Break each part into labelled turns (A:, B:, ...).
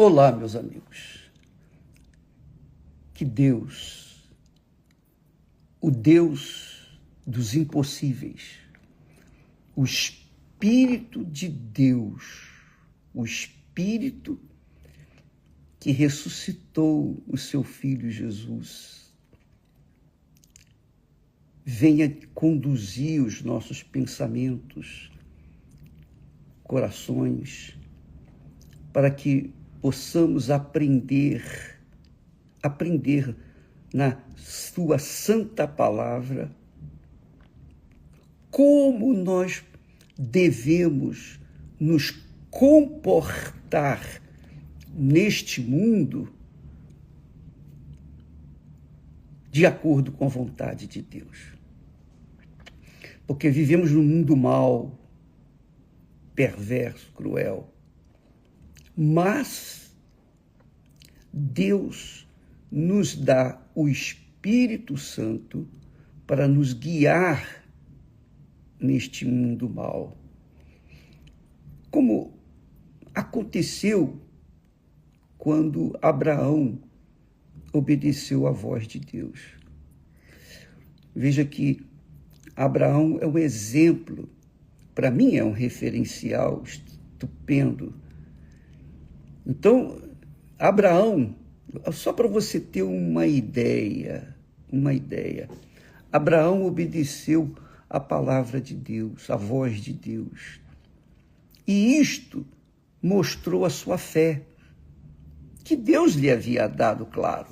A: Olá, meus amigos. Que Deus, o Deus dos impossíveis, o Espírito de Deus, o Espírito que ressuscitou o seu Filho Jesus, venha conduzir os nossos pensamentos, corações, para que possamos aprender na sua santa palavra como nós devemos nos comportar neste mundo de acordo com a vontade de Deus. Porque vivemos num mundo mau, perverso, cruel. Mas Deus nos dá o Espírito Santo para nos guiar neste mundo mau. Como aconteceu quando Abraão obedeceu à voz de Deus. Veja que Abraão é um exemplo, para mim é um referencial estupendo. Então, Abraão, só para você ter uma ideia, Abraão obedeceu à palavra de Deus, à voz de Deus. E isto mostrou a sua fé, que Deus lhe havia dado, claro.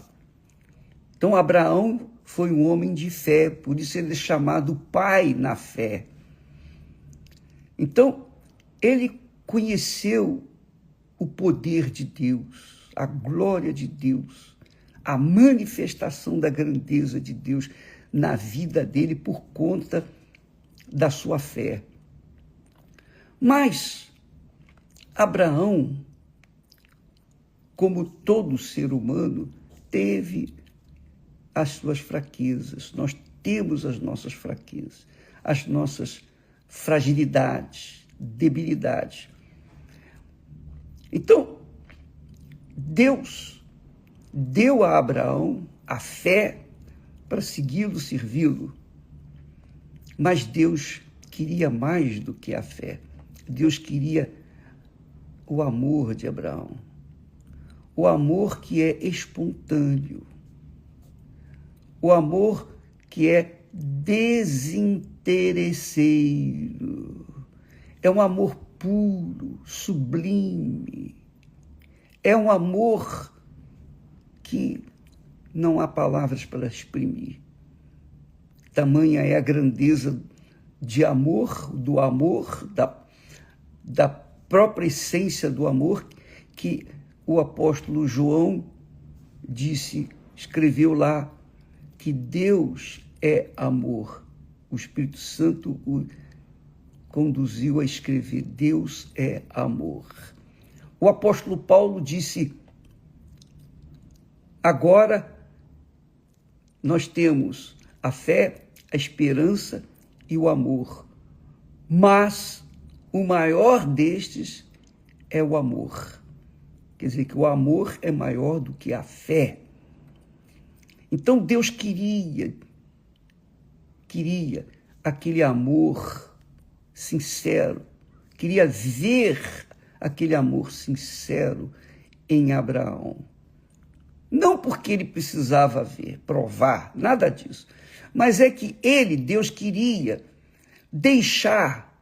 A: Então, Abraão foi um homem de fé, por isso ele é chamado pai na fé. Então, ele conheceu o poder de Deus, a glória de Deus, a manifestação da grandeza de Deus na vida dele por conta da sua fé. Mas Abraão, como todo ser humano, teve as suas fraquezas. Nós temos as nossas fraquezas, as nossas fragilidades, debilidades. Então, Deus deu a Abraão a fé para segui-lo, servi-lo. Mas Deus queria mais do que a fé. Deus queria o amor de Abraão. O amor que é espontâneo. O amor que é desinteresseiro. É um amor puro, sublime. É um amor que não há palavras para exprimir. Tamanha é a grandeza de amor, do amor, da própria essência do amor, que o apóstolo João escreveu lá, que Deus é amor. O Espírito Santo o conduziu a escrever, Deus é amor. O apóstolo Paulo disse, agora nós temos a fé, a esperança e o amor, mas o maior destes é o amor. Quer dizer que o amor é maior do que a fé. Então Deus queria aquele amor sincero, queria ver aquele amor sincero em Abraão. Não porque ele precisava ver, provar, nada disso, mas é que Deus queria deixar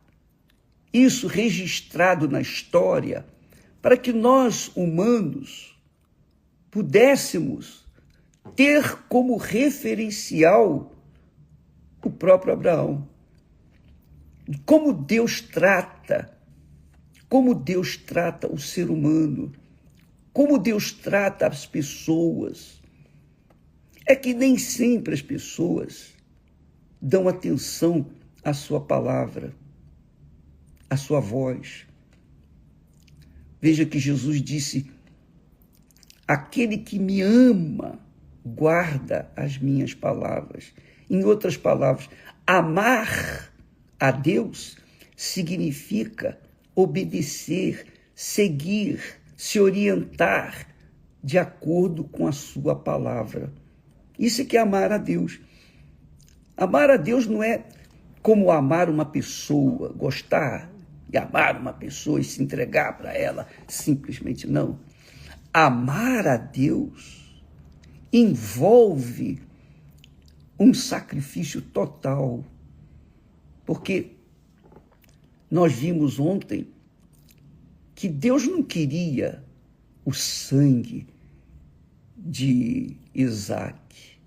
A: isso registrado na história para que nós, humanos, pudéssemos ter como referencial o próprio Abraão. Como Deus trata o ser humano, como Deus trata as pessoas. É que nem sempre as pessoas dão atenção à sua palavra, à sua voz. Veja que Jesus disse, aquele que me ama, guarda as minhas palavras. Em outras palavras, amar a Deus significa obedecer, seguir se orientar de acordo com a sua palavra. Isso é que é amar a Deus. Amar a Deus não é como amar uma pessoa, gostar de amar uma pessoa e se entregar para ela, simplesmente não. Amar a Deus envolve um sacrifício total, porque nós vimos ontem que Deus não queria o sangue de Isaac,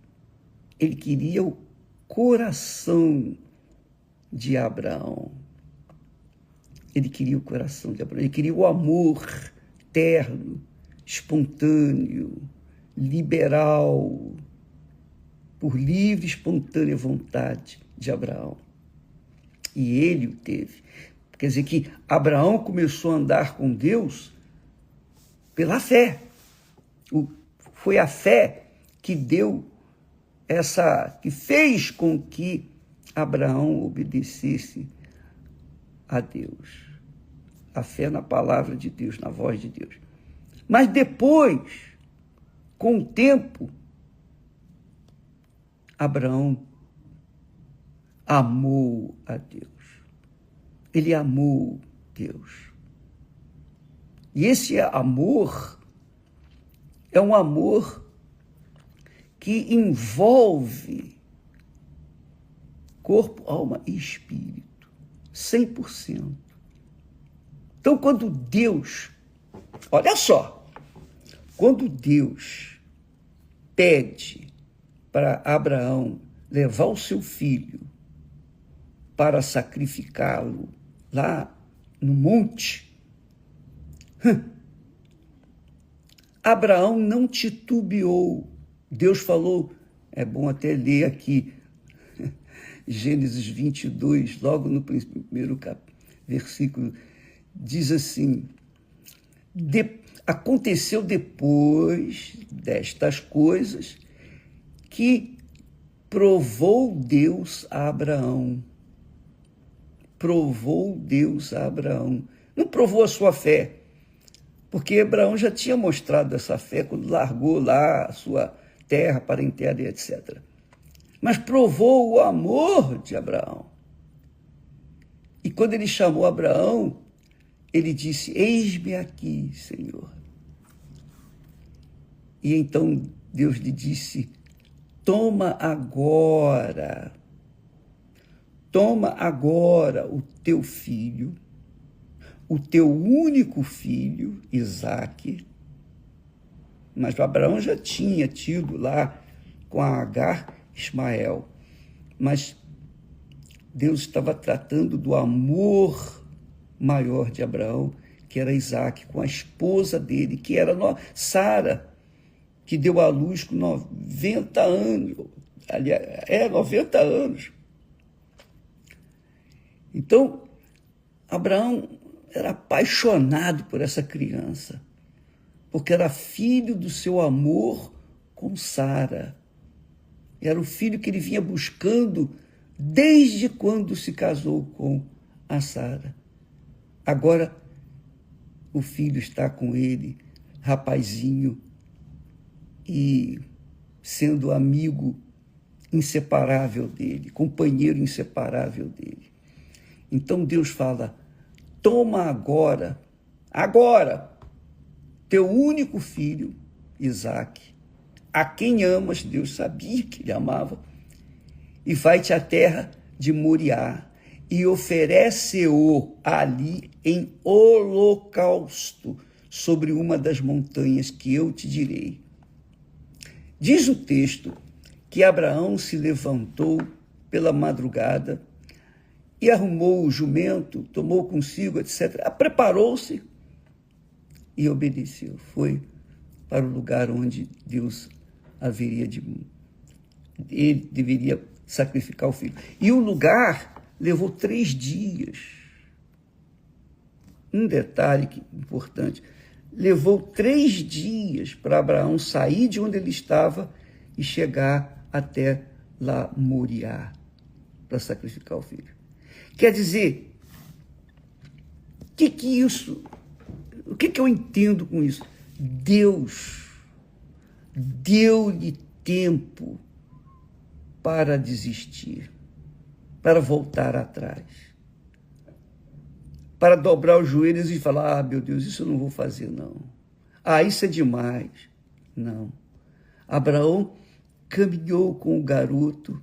A: ele queria o coração de Abraão. Ele queria o coração de Abraão, ele queria o amor terno, espontâneo, liberal, por livre e espontânea vontade de Abraão. E ele o teve. Quer dizer que Abraão começou a andar com Deus pela fé. Foi a fé que que fez com que Abraão obedecesse a Deus. A fé na palavra de Deus, na voz de Deus. Mas depois, com o tempo, Abraão amou a Deus. Ele amou Deus. E esse amor é um amor que envolve corpo, alma e espírito, 100%. Então, quando Deus, olha só, quando Deus pede para Abraão levar o seu filho para sacrificá-lo lá no monte, Abraão não titubeou. Deus falou, é bom até ler aqui, Gênesis 22, logo no primeiro versículo, diz assim: aconteceu depois destas coisas que provou Deus a Abraão. Provou Deus a Abraão. Não provou a sua fé, porque Abraão já tinha mostrado essa fé quando largou lá a sua terra, parentela e etc. Mas provou o amor de Abraão. E quando ele chamou Abraão, ele disse: eis-me aqui, Senhor. E então Deus lhe disse: toma agora o teu filho, o teu único filho, Isaque. Mas Abraão já tinha tido lá com a Agar Ismael. Mas Deus estava tratando do amor maior de Abraão, que era Isaque, com a esposa dele, que era Sara, que deu à luz com 90 anos. Aliás, 90 anos. Então, Abraão era apaixonado por essa criança, porque era filho do seu amor com Sara. Era o filho que ele vinha buscando desde quando se casou com a Sara. Agora, o filho está com ele, rapazinho, e sendo amigo inseparável dele, companheiro inseparável dele. Então Deus fala: toma agora, teu único filho, Isaque, a quem amas, Deus sabia que ele amava, e vai-te à terra de Moriá, e oferece-o ali em holocausto sobre uma das montanhas que eu te direi. Diz o texto que Abraão se levantou pela madrugada e arrumou o jumento, tomou consigo, etc. Preparou-se e obedeceu. Foi para o lugar onde Deus ele deveria sacrificar o filho. E o lugar levou 3 dias. Um detalhe importante: levou 3 dias para Abraão sair de onde ele estava e chegar até lá Moriá para sacrificar o filho. Quer dizer, o que eu entendo com isso? Deus deu-lhe tempo para desistir, para voltar atrás, para dobrar os joelhos e falar: meu Deus, isso eu não vou fazer, não. Isso é demais. Não. Abraão caminhou com o garoto,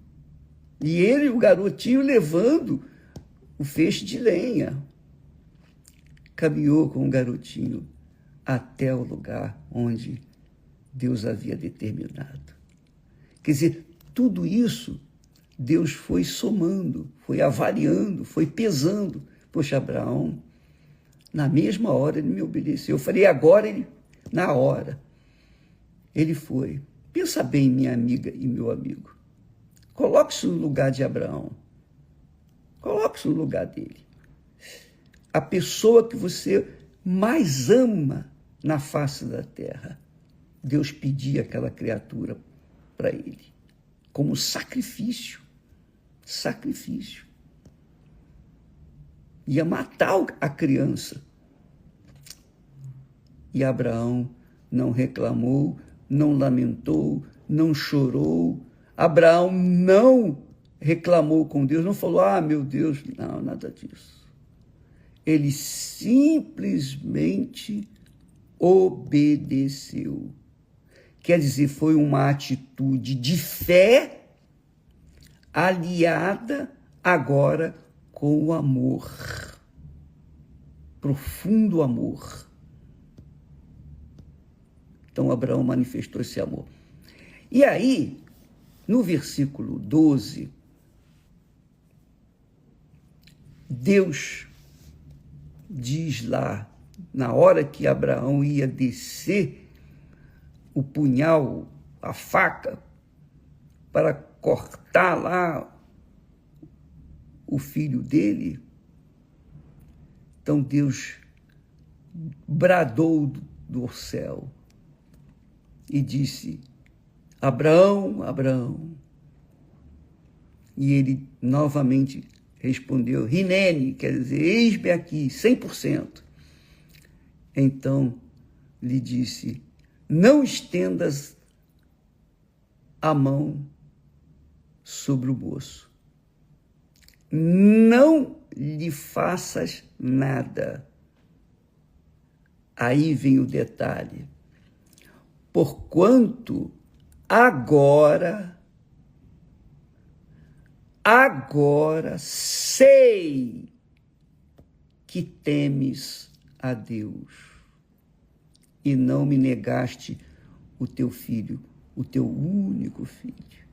A: e ele e o garotinho levando o feixe de lenha. Caminhou com o garotinho até o lugar onde Deus havia determinado. Quer dizer, tudo isso Deus foi somando, foi avaliando, foi pesando. Poxa, Abraão, na mesma hora ele me obedeceu. Eu falei, agora ele, na hora, ele foi. Pensa bem, minha amiga e meu amigo. Coloque-se no lugar de Abraão. Coloque-se no lugar dele. A pessoa que você mais ama na face da terra. Deus pedia aquela criatura para ele, como sacrifício. Sacrifício. Ia matar a criança. E Abraão não reclamou, não lamentou, não chorou. Abraão não reclamou com Deus, não falou, meu Deus, não, nada disso. Ele simplesmente obedeceu. Quer dizer, foi uma atitude de fé aliada agora com o amor, profundo amor. Então, Abraão manifestou esse amor. E aí, no versículo 12, Deus diz lá, na hora que Abraão ia descer o punhal, a faca, para cortar lá o filho dele, então Deus bradou do céu e disse, Abraão, Abraão. E ele novamente respondeu, Hinene, quer dizer, eis-me aqui, 100%. Então lhe disse, não estendas a mão sobre o moço. Não lhe faças nada. Aí vem o detalhe. Porquanto agora sei que temes a Deus e não me negaste o teu filho, o teu único filho.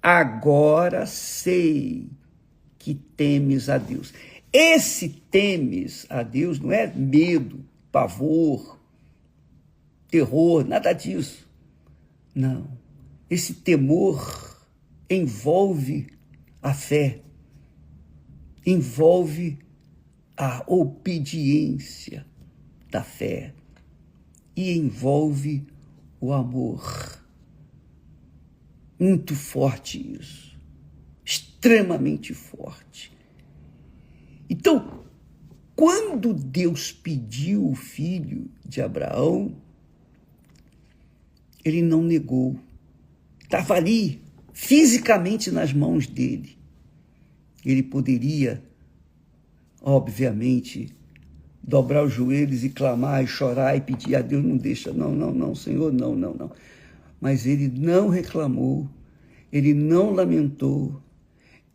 A: Agora sei que temes a Deus. Esse temes a Deus não é medo, pavor, terror, nada disso. Não. Esse temor envolve a fé, envolve a obediência da fé e envolve o amor. Muito forte isso, extremamente forte. Então, quando Deus pediu o filho de Abraão, ele não negou. Estava ali, fisicamente nas mãos dele. Ele poderia, obviamente, dobrar os joelhos e clamar e chorar e pedir a Deus, não deixa, não, Senhor, não. Mas ele não reclamou, ele não lamentou,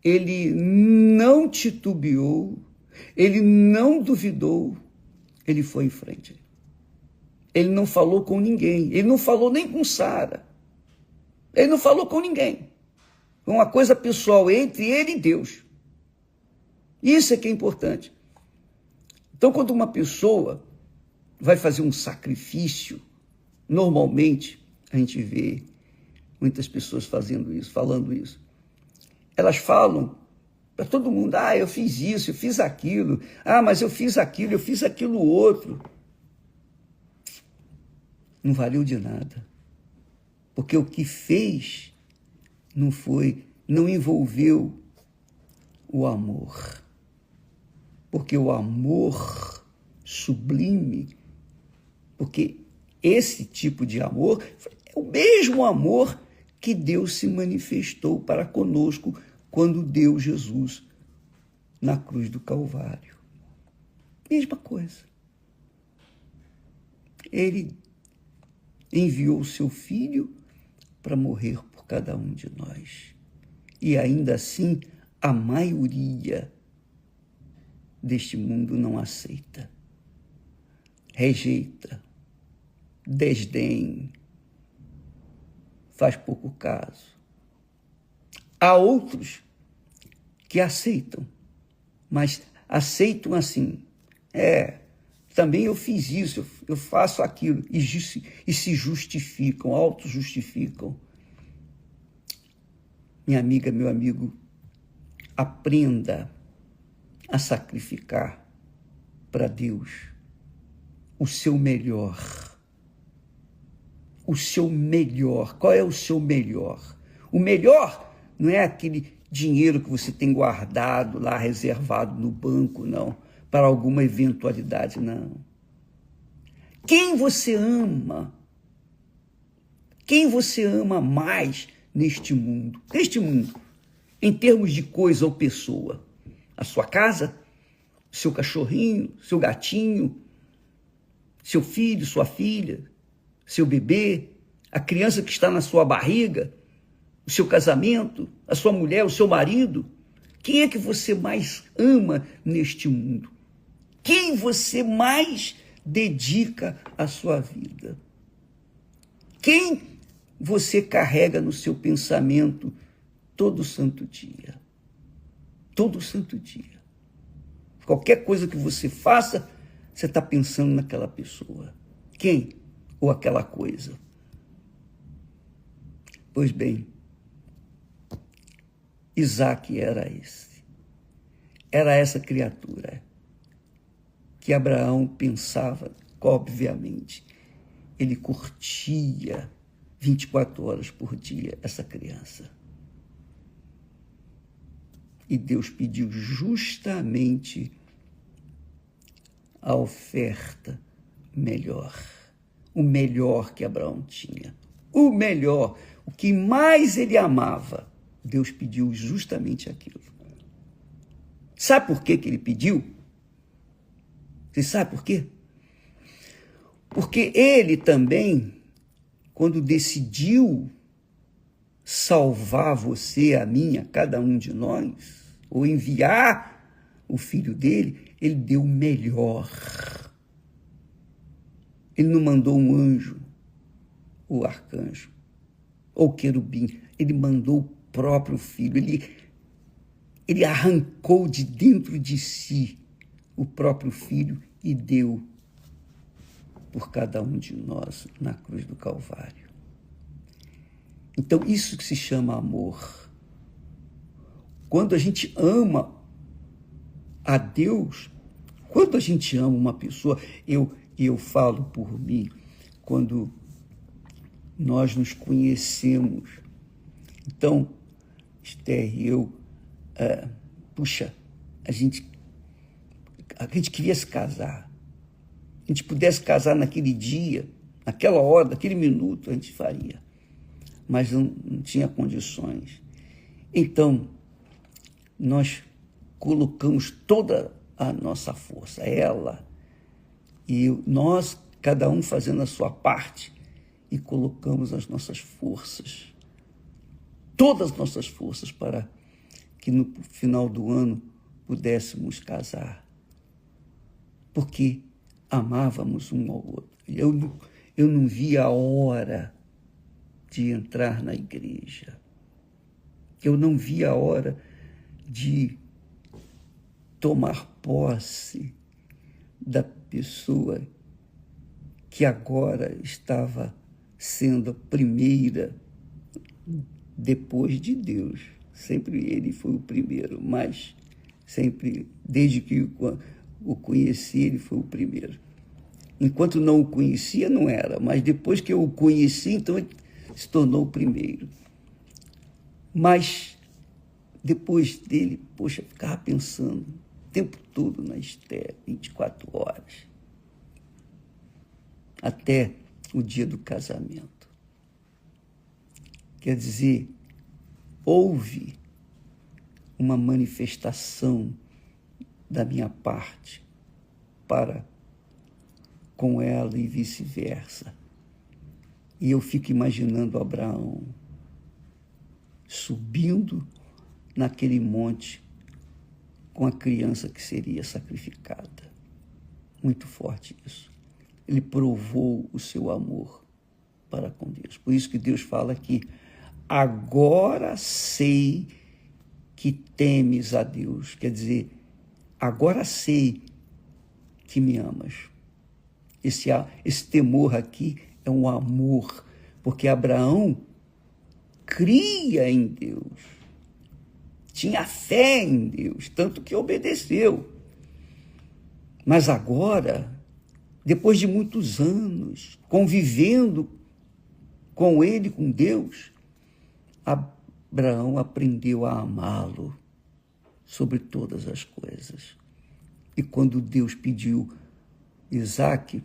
A: ele não titubeou, ele não duvidou, ele foi em frente. Ele não falou com ninguém, ele não falou nem com Sara, ele não falou com ninguém. Foi uma coisa pessoal entre ele e Deus. Isso é que é importante. Então, quando uma pessoa vai fazer um sacrifício, normalmente a gente vê muitas pessoas fazendo isso, falando isso. Elas falam para todo mundo, eu fiz isso, eu fiz aquilo, mas eu fiz aquilo outro. Não valeu de nada. Porque o que fez não envolveu o amor. Porque o amor sublime, porque esse tipo de amor é o mesmo amor que Deus se manifestou para conosco quando deu Jesus na cruz do Calvário. Mesma coisa. Ele enviou o seu Filho para morrer por cada um de nós. E ainda assim, a maioria deste mundo não aceita, rejeita, desdém, faz pouco caso. Há outros que aceitam, mas aceitam assim, também eu fiz isso, eu faço aquilo, e se justificam, auto-justificam. Minha amiga, meu amigo, aprenda a sacrificar para Deus o seu melhor. O seu melhor. Qual é o seu melhor? O melhor não é aquele dinheiro que você tem guardado lá, reservado no banco, não, para alguma eventualidade, não. Quem você ama? Quem você ama mais neste mundo? Neste mundo, em termos de coisa ou pessoa. A sua casa, seu cachorrinho, seu gatinho, seu filho, sua filha, seu bebê, a criança que está na sua barriga, o seu casamento, a sua mulher, o seu marido. Quem é que você mais ama neste mundo? Quem você mais dedica a sua vida? Quem você carrega no seu pensamento todo santo dia? Todo santo dia. Qualquer coisa que você faça, você está pensando naquela pessoa. Quem? Ou aquela coisa? Pois bem, Isaque era esse. Era essa criatura que Abraão pensava, obviamente. Ele curtia 24 horas por dia essa criança. E Deus pediu justamente a oferta melhor. O melhor que Abraão tinha. O melhor, o que mais ele amava. Deus pediu justamente aquilo. Sabe por que ele pediu? Você sabe por quê? Porque ele também, quando decidiu salvar você, a mim, a cada um de nós, ou enviar o filho dele, ele deu o melhor. Ele não mandou um anjo, ou arcanjo, ou querubim. Ele mandou o próprio filho. Ele arrancou de dentro de si o próprio filho e deu por cada um de nós na cruz do Calvário. Então, isso que se chama amor. Quando a gente ama a Deus, quando a gente ama uma pessoa, eu falo por mim, quando nós nos conhecemos. Então, Esther e eu, a gente queria se casar. A gente pudesse casar naquele dia, naquela hora, naquele minuto, a gente faria. Mas não tinha condições. Então, nós colocamos toda a nossa força, ela e nós, cada um fazendo a sua parte, e colocamos as nossas forças, todas as nossas forças, para que no final do ano pudéssemos casar. Porque amávamos um ao outro. Eu não via a hora de entrar na igreja. Eu não via a hora de tomar posse da pessoa que agora estava sendo a primeira depois de Deus. Sempre ele foi o primeiro, mas sempre, desde que o conheci, ele foi o primeiro. Enquanto não o conhecia, não era, mas depois que eu o conheci, então ele se tornou o primeiro. Mas depois dele, ficava pensando o tempo todo na Esther, 24 horas. até o dia do casamento. Quer dizer, houve uma manifestação da minha parte para com ela e vice-versa. E eu fico imaginando Abraão subindo naquele monte com a criança que seria sacrificada. Muito forte isso. Ele provou o seu amor para com Deus. Por isso que Deus fala que agora sei que temes a Deus. Quer dizer, agora sei que me amas. Esse temor aqui é um amor, porque Abraão cria em Deus, tinha fé em Deus, tanto que obedeceu. Mas agora, depois de muitos anos convivendo com ele, com Deus, Abraão aprendeu a amá-lo sobre todas as coisas. E quando Deus pediu Isaque,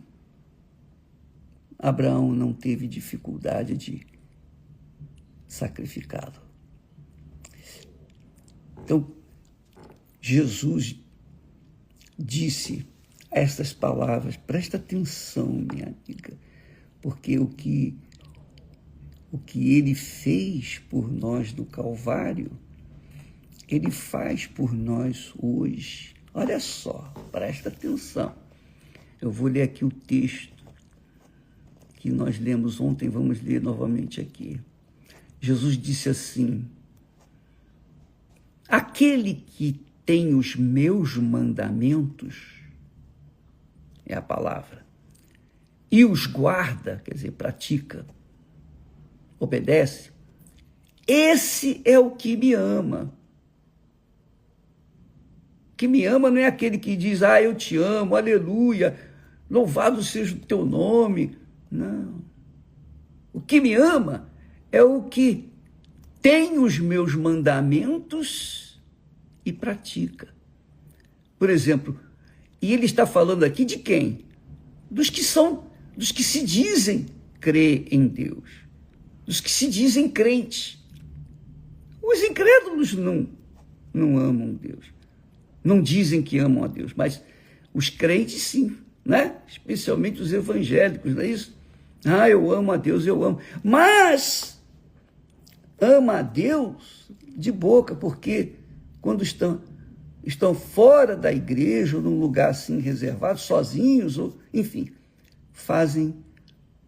A: Abraão não teve dificuldade de sacrificá-lo. Então, Jesus disse estas palavras, presta atenção, minha amiga, porque o que ele fez por nós no Calvário, ele faz por nós hoje. Olha só, presta atenção. Eu vou ler aqui o texto que nós lemos ontem, vamos ler novamente aqui. Jesus disse assim: aquele que tem os meus mandamentos, é a palavra, e os guarda, quer dizer, pratica, obedece, esse é o que me ama. Que me ama não é aquele que diz, eu te amo, aleluia, louvado seja o teu nome. Não. O que me ama é o que tem os meus mandamentos e pratica. Por exemplo, e ele está falando aqui de quem? Dos que se dizem crer em Deus, dos que se dizem crentes. Os incrédulos não amam Deus, não dizem que amam a Deus, mas os crentes sim, né? Especialmente os evangélicos, não é isso? Eu amo a Deus, eu amo. Mas ama a Deus de boca, porque quando estão fora da igreja, ou num lugar assim reservado, sozinhos, ou enfim, fazem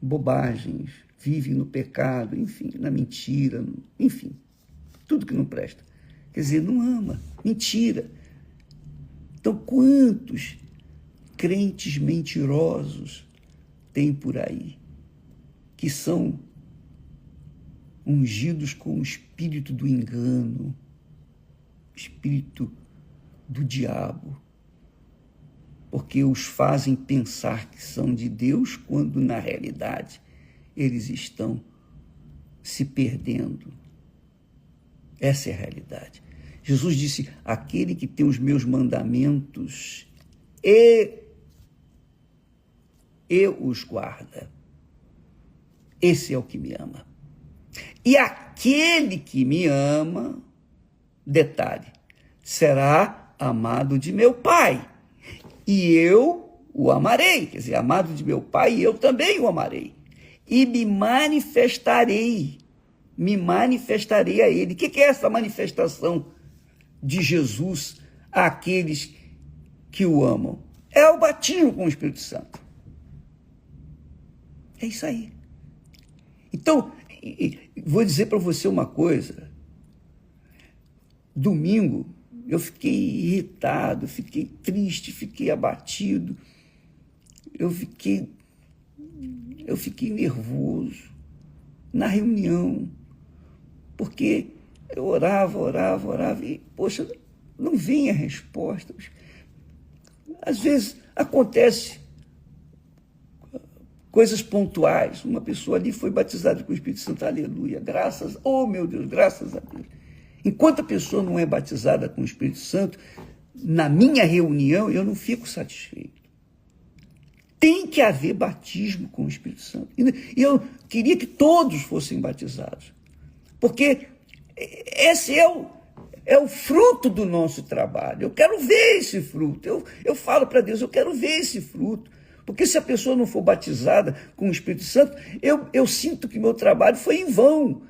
A: bobagens, vivem no pecado, enfim, na mentira, enfim, tudo que não presta. Quer dizer, não ama, mentira. Então, quantos crentes mentirosos tem por aí, que são ungidos com o espírito do engano, espírito do diabo, porque os fazem pensar que são de Deus, quando na realidade eles estão se perdendo. Essa é a realidade. Jesus disse, aquele que tem os meus mandamentos e os guarda, esse é o que me ama. E aquele que me ama, detalhe, será amado de meu Pai, e eu o amarei. Quer dizer, amado de meu Pai, e eu também o amarei. E me manifestarei a ele. O que é essa manifestação de Jesus àqueles que o amam? É o batismo com o Espírito Santo. É isso aí. Então, vou dizer para você uma coisa. Domingo, eu fiquei irritado, fiquei triste, fiquei abatido. Eu fiquei nervoso na reunião, porque eu orava e, poxa, não vem a resposta. Às vezes acontece coisas pontuais. Uma pessoa ali foi batizada com o Espírito Santo, aleluia, meu Deus, graças a Deus. Enquanto a pessoa não é batizada com o Espírito Santo, na minha reunião, eu não fico satisfeito. Tem que haver batismo com o Espírito Santo. E eu queria que todos fossem batizados, porque esse é o fruto do nosso trabalho. Eu quero ver esse fruto. Eu falo para Deus, eu quero ver esse fruto. Porque se a pessoa não for batizada com o Espírito Santo, eu sinto que meu trabalho foi em vão.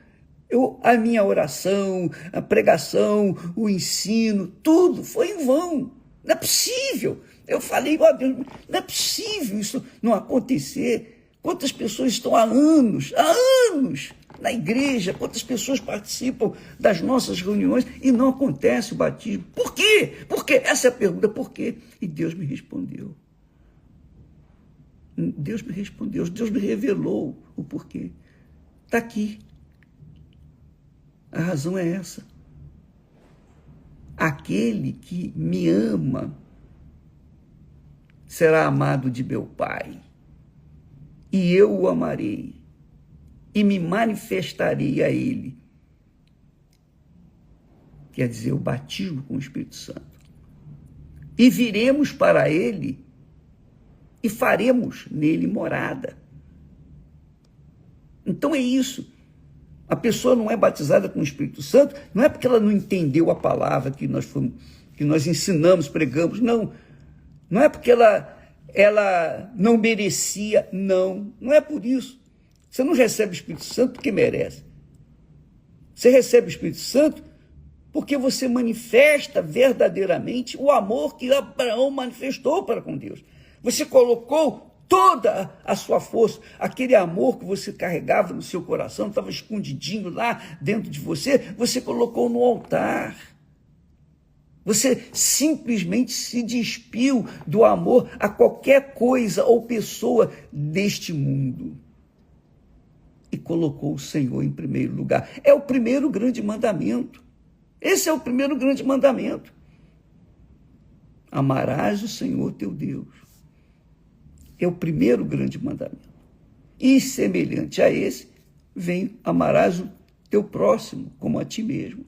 A: A minha oração, a pregação, o ensino, tudo foi em vão. Não é possível. Eu falei, ó Deus, não é possível isso não acontecer. Quantas pessoas estão há anos na igreja, quantas pessoas participam das nossas reuniões e não acontece o batismo. Por quê? Porque essa é a pergunta, por quê? E Deus me respondeu. Deus me revelou o porquê. Está aqui. A razão é essa. Aquele que me ama será amado de meu Pai, e eu o amarei, e me manifestarei a ele. Quer dizer, o batismo com o Espírito Santo. E viremos para ele e faremos nele morada. Então é isso. A pessoa não é batizada com o Espírito Santo, não é porque ela não entendeu a palavra que nós ensinamos, pregamos, não. Não é porque ela não merecia, não é por isso. Você não recebe o Espírito Santo porque merece. Você recebe o Espírito Santo porque você manifesta verdadeiramente o amor que Abraão manifestou para com Deus. Você colocou toda a sua força, aquele amor que você carregava no seu coração, estava escondidinho lá dentro de você, você colocou no altar. Você simplesmente se despiu do amor a qualquer coisa ou pessoa deste mundo e colocou o Senhor em primeiro lugar. É o primeiro grande mandamento. Esse é o primeiro grande mandamento. Amarás o Senhor teu Deus. É o primeiro grande mandamento. E semelhante a esse, vem amarás o teu próximo como a ti mesmo.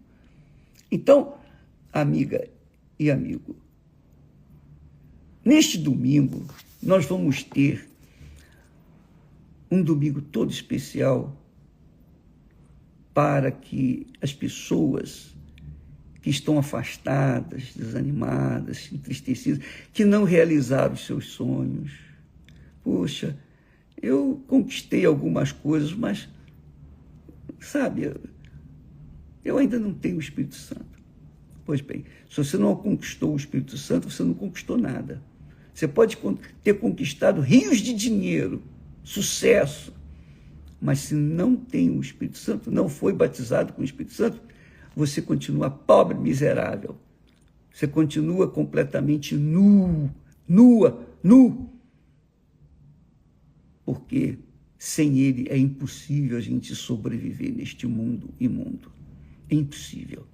A: Então, amiga e amigo, neste domingo, nós vamos ter um domingo todo especial para que as pessoas que estão afastadas, desanimadas, entristecidas, que não realizaram os seus sonhos. Poxa, eu conquistei algumas coisas, mas, sabe, eu ainda não tenho o Espírito Santo. Pois bem, se você não conquistou o Espírito Santo, você não conquistou nada. Você pode ter conquistado rios de dinheiro, sucesso, mas se não tem o Espírito Santo, não foi batizado com o Espírito Santo, você continua pobre, miserável. Você continua completamente nu. Porque sem ele é impossível a gente sobreviver neste mundo imundo. É impossível.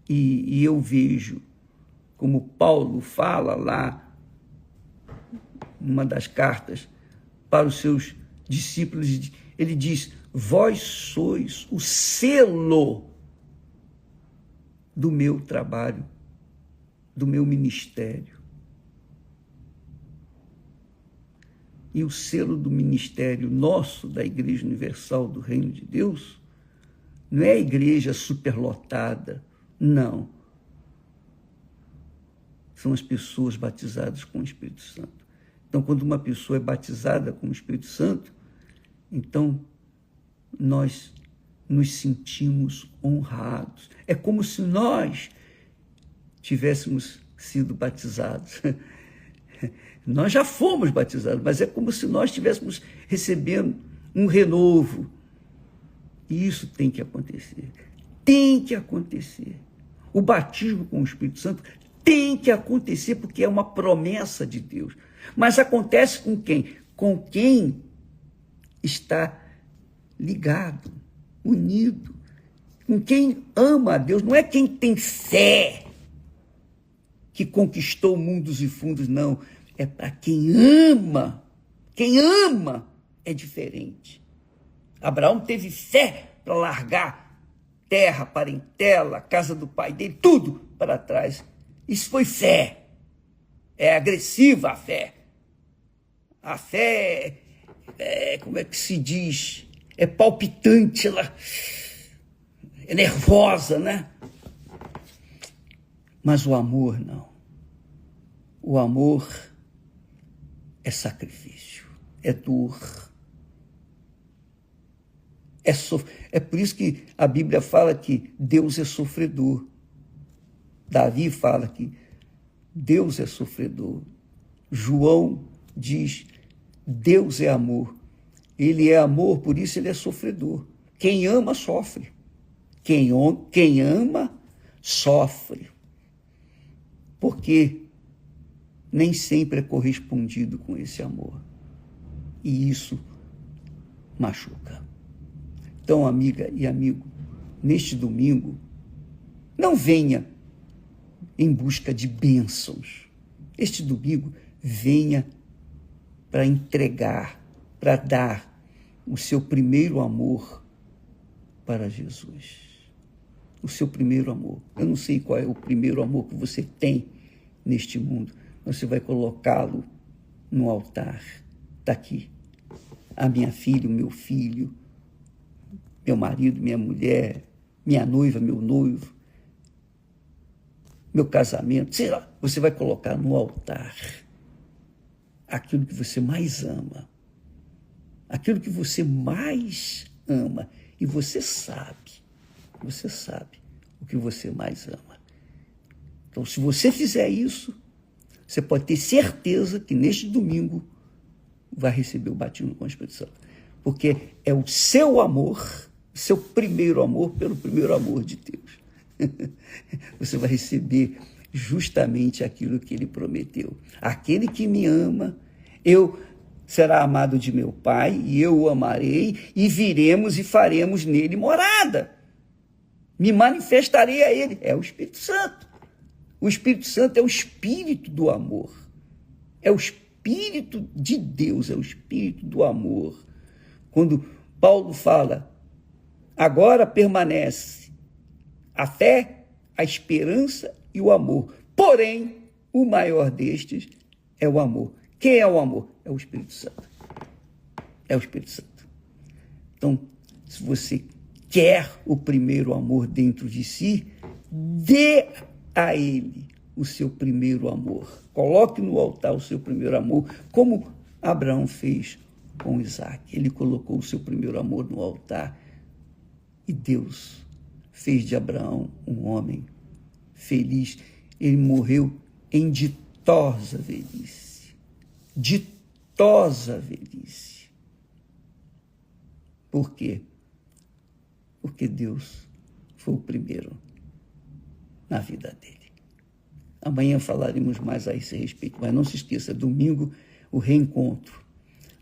A: E eu vejo, como Paulo fala lá, numa das cartas, para os seus discípulos, ele diz, vós sois o selo do meu trabalho, do meu ministério. E o selo do ministério nosso, da Igreja Universal do Reino de Deus, não é a igreja superlotada, não. São as pessoas batizadas com o Espírito Santo. Então, quando uma pessoa é batizada com o Espírito Santo, então nós nos sentimos honrados. É como se nós tivéssemos sido batizados. Nós já fomos batizados, mas é como se nós estivéssemos recebendo um renovo. E isso tem que acontecer. Tem que acontecer. O batismo com o Espírito Santo tem que acontecer, porque é uma promessa de Deus. Mas acontece com quem? Com quem está ligado, unido, com quem ama a Deus. Não é quem tem fé que conquistou mundos e fundos, não. É para quem ama. Quem ama é diferente. Abraão teve fé para largar terra, parentela, casa do pai dele, tudo para trás. Isso foi fé. É agressiva a fé. A fé como é que se diz? É palpitante, ela é nervosa, né? Mas o amor não. O amor é sacrifício, é dor. É por isso que a Bíblia fala que Deus é sofredor. Davi fala que Deus é sofredor. João diz, Deus é amor. Ele é amor, por isso ele é sofredor. Quem ama, sofre. Quem ama, sofre. Porque nem sempre é correspondido com esse amor. E isso machuca. Então, amiga e amigo, neste domingo, não venha em busca de bênçãos. Este domingo, venha para entregar, para dar o seu primeiro amor para Jesus. O seu primeiro amor. Eu não sei qual é o primeiro amor que você tem neste mundo, mas você vai colocá-lo no altar. Está aqui. A minha filha, o meu filho, meu marido, minha mulher, minha noiva, meu noivo, meu casamento, sei lá, você vai colocar no altar aquilo que você mais ama, aquilo que você mais ama, e você sabe o que você mais ama. Então, se você fizer isso, você pode ter certeza que neste domingo vai receber o batismo com o Espírito Santo, porque é o seu amor, seu primeiro amor pelo primeiro amor de Deus. Você vai receber justamente aquilo que ele prometeu. Aquele que me ama, será amado de meu Pai, e eu o amarei, e viremos e faremos nele morada. Me manifestarei a ele. É o Espírito Santo. O Espírito Santo é o espírito do amor. É o Espírito de Deus, é o Espírito do amor. Quando Paulo fala, agora permanece a fé, a esperança e o amor. Porém, o maior destes é o amor. Quem é o amor? É o Espírito Santo. É o Espírito Santo. Então, se você quer o primeiro amor dentro de si, dê a ele o seu primeiro amor. Coloque no altar o seu primeiro amor, como Abraão fez com Isaac. Ele colocou o seu primeiro amor no altar e Deus fez de Abraão um homem feliz. Ele morreu em ditosa velhice. Ditosa velhice. Por quê? Porque Deus foi o primeiro na vida dele. Amanhã falaremos mais a esse respeito, mas não se esqueça, domingo, o reencontro.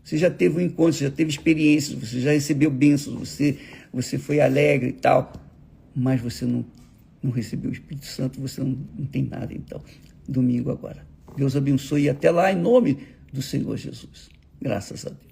A: Você já teve um encontro, você já teve experiências, você já recebeu bênçãos, você foi alegre e tal, mas você não recebeu o Espírito Santo, você não tem nada, então. Domingo agora. Deus abençoe e até lá, em nome do Senhor Jesus. Graças a Deus.